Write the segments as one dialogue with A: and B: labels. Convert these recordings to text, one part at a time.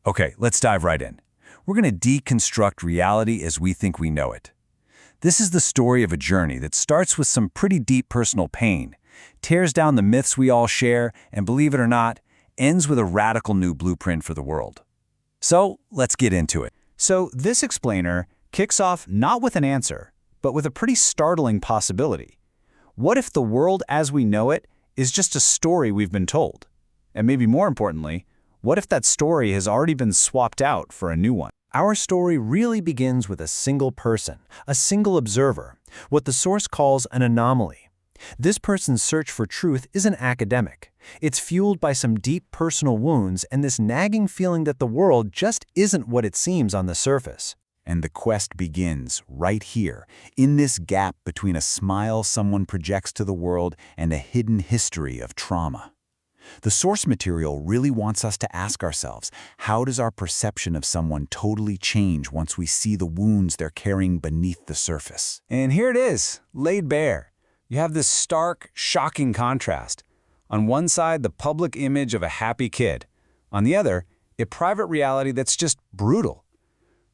A: Okay, let's dive right in. We're going to deconstruct reality as we think we know it. This is the story of a journey that starts with some pretty deep personal pain, tears down the myths we all share, and believe it or not, ends with a radical new blueprint for the world. So, let's get into it.
B: So this explainer kicks off not with an answer, but with a pretty startling possibility. What if the world as we know it is just a story we've been told? And maybe more importantly, what if that story has already been swapped out for a new one?
C: Our story really begins with a single person, a single observer, what the source calls an anomaly. This person's search for truth isn't academic. It's fueled by some deep personal wounds and this nagging feeling that the world just isn't what it seems on the surface.
A: And the quest begins right here, in this gap between a smile someone projects to the world and a hidden history of trauma. The source material really wants us to ask ourselves, how does our perception of someone totally change once we see the wounds they're carrying beneath the surface?
B: And here it is, laid bare. You have this stark, shocking contrast. On one side, the public image of a happy kid. On the other, a private reality that's just brutal.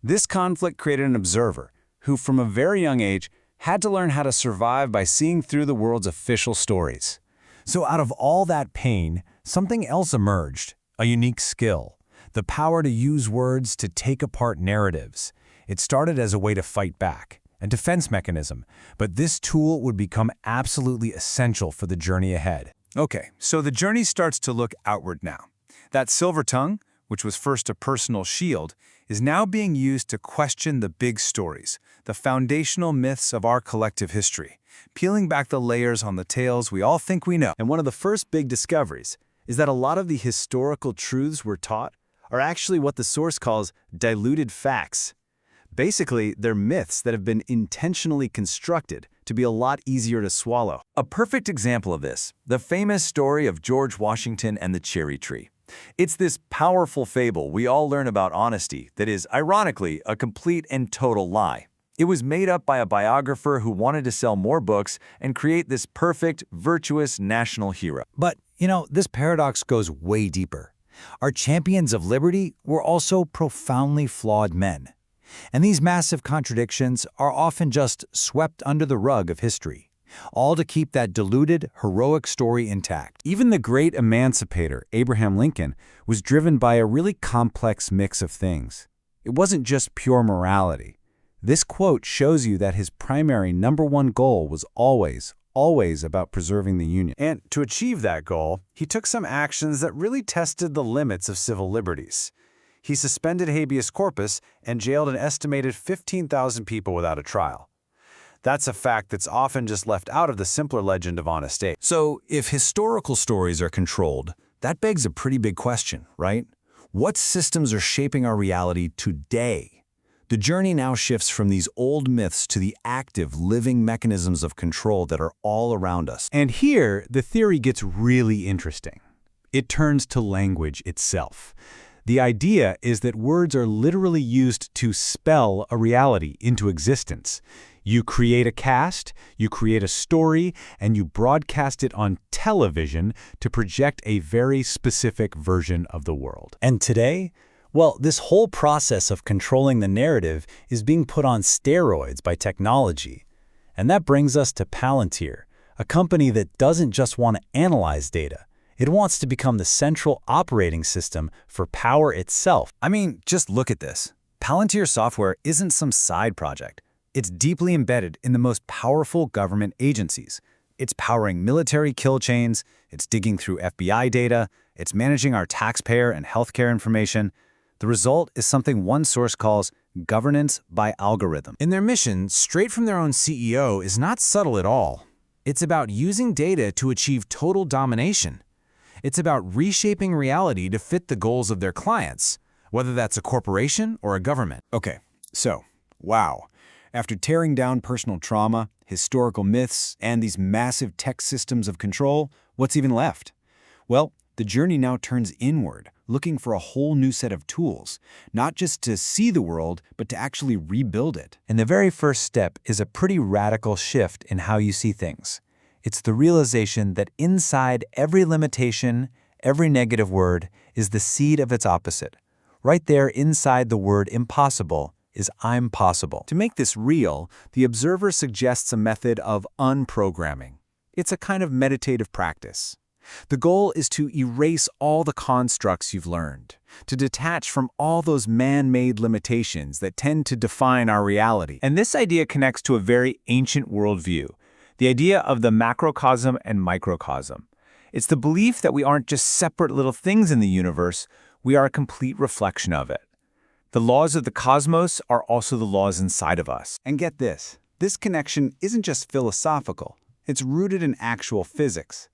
B: This conflict created an observer who, from a very young age, had to learn how to survive by seeing through the world's official stories.
C: So out of all that pain, something else emerged, a unique skill, the power to use words to take apart narratives. It started as a way to fight back, a defense mechanism, but this tool would become absolutely essential for the journey ahead.
B: Okay, so the journey starts to look outward now. That silver tongue, which was first a personal shield, is now being used to question the big stories, the foundational myths of our collective history, peeling back the layers on the tales we all think we know.
D: And one of the first big discoveries is that a lot of the historical truths we're taught are actually what the source calls diluted facts. Basically, they're myths that have been intentionally constructed to be a lot easier to swallow.
A: A perfect example of this, the famous story of George Washington and the cherry tree. It's this powerful fable we all learn about honesty that is, ironically, a complete and total lie. It was made up by a biographer who wanted to sell more books and create this perfect, virtuous national hero.
C: But, this paradox goes way deeper. Our champions of liberty were also profoundly flawed men. And these massive contradictions are often just swept under the rug of history, all to keep that diluted, heroic story intact.
B: Even the great emancipator, Abraham Lincoln, was driven by a really complex mix of things. It wasn't just pure morality. This quote shows you that his primary #1 goal was always about preserving the Union. And to achieve that goal, he took some actions that really tested the limits of civil liberties. He suspended habeas corpus and jailed an estimated 15,000 people without a trial. That's a fact that's often just left out of the simpler legend of honest Abe.
A: So, if historical stories are controlled, that begs a pretty big question, right? What systems are shaping our reality today? The journey now shifts from these old myths to the active, living mechanisms of control that are all around us.
B: And here, the theory gets really interesting. It turns to language itself. The idea is that words are literally used to spell a reality into existence. You create a cast, you create a story, and you broadcast it on television to project a very specific version of the world.
C: And today, well, this whole process of controlling the narrative is being put on steroids by technology. And that brings us to Palantir, a company that doesn't just want to analyze data. It wants to become the central operating system for power itself.
D: I mean, just look at this. Palantir software isn't some side project. It's deeply embedded in the most powerful government agencies. It's powering military kill chains, it's digging through FBI data, it's managing our taxpayer and healthcare information. The result is something one source calls governance by algorithm.
E: And their mission, straight from their own CEO, is not subtle at all. It's about using data to achieve total domination. It's about reshaping reality to fit the goals of their clients, whether that's a corporation or a government.
B: Okay, so, wow. After tearing down personal trauma, historical myths, and these massive tech systems of control, what's even left? Well, the journey now turns inward, looking for a whole new set of tools, not just to see the world, but to actually rebuild it.
C: And the very first step is a pretty radical shift in how you see things. It's the realization that inside every limitation, every negative word, is the seed of its opposite. Right there inside the word impossible is I'm possible.
B: To make this real, the observer suggests a method of unprogramming. It's a kind of meditative practice. The goal is to erase all the constructs you've learned, to detach from all those man-made limitations that tend to define our reality. And this idea connects to a very ancient worldview, the idea of the macrocosm and microcosm. It's the belief that we aren't just separate little things in the universe, we are a complete reflection of it. The laws of the cosmos are also the laws inside of us.
A: And get this connection isn't just philosophical, it's rooted in actual physics.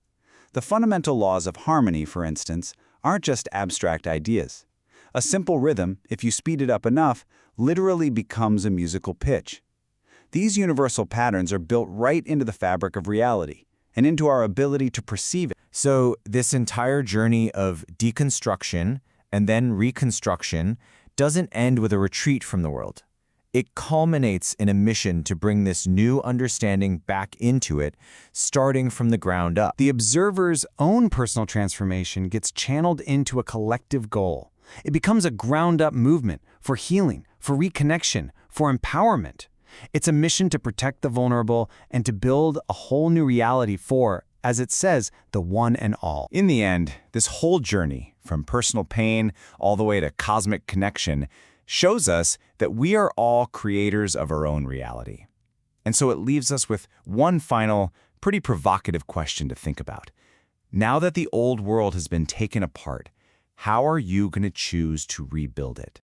A: The fundamental laws of harmony, for instance, aren't just abstract ideas. A simple rhythm, if you speed it up enough, literally becomes a musical pitch. These universal patterns are built right into the fabric of reality and into our ability to perceive it.
E: So this entire journey of deconstruction and then reconstruction doesn't end with a retreat from the world. It culminates in a mission to bring this new understanding back into it, starting from the ground up.
B: The observer's own personal transformation gets channeled into a collective goal. It becomes a ground-up movement for healing, for reconnection, for empowerment. It's a mission to protect the vulnerable and to build a whole new reality for, as it says, the one and all.
D: In the end, this whole journey, from personal pain all the way to cosmic connection, shows us that we are all creators of our own reality. And so it leaves us with one final, pretty provocative question to think about. Now that the old world has been taken apart, how are you going to choose to rebuild it?